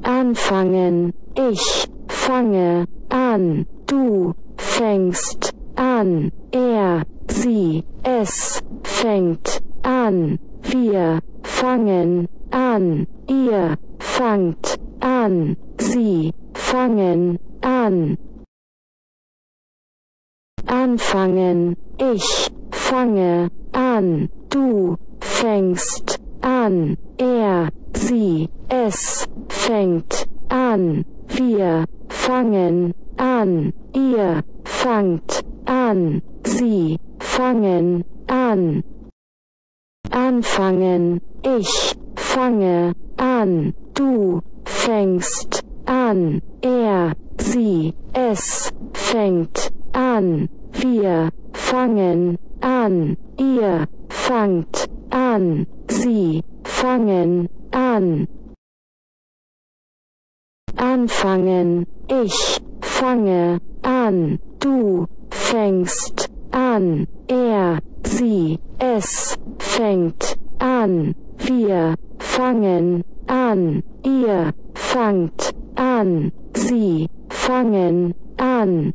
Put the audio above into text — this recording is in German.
Anfangen, ich fange an, du fängst an, er, sie, es fängt an, wir fangen an, ihr fangt an, sie fangen an. Anfangen, ich fange an, du fängst an, er, sie, es fängt an, wir fangen an, ihr fangt an, sie fangen an. Anfangen, ich fange an, du fängst an, er, sie, es fängt an, wir fangen an, ihr fangt an, sie fangen an. Anfangen, ich fange an, du fängst an, er, sie, es fängt an, wir fangen an, ihr fangt an, sie fangen an.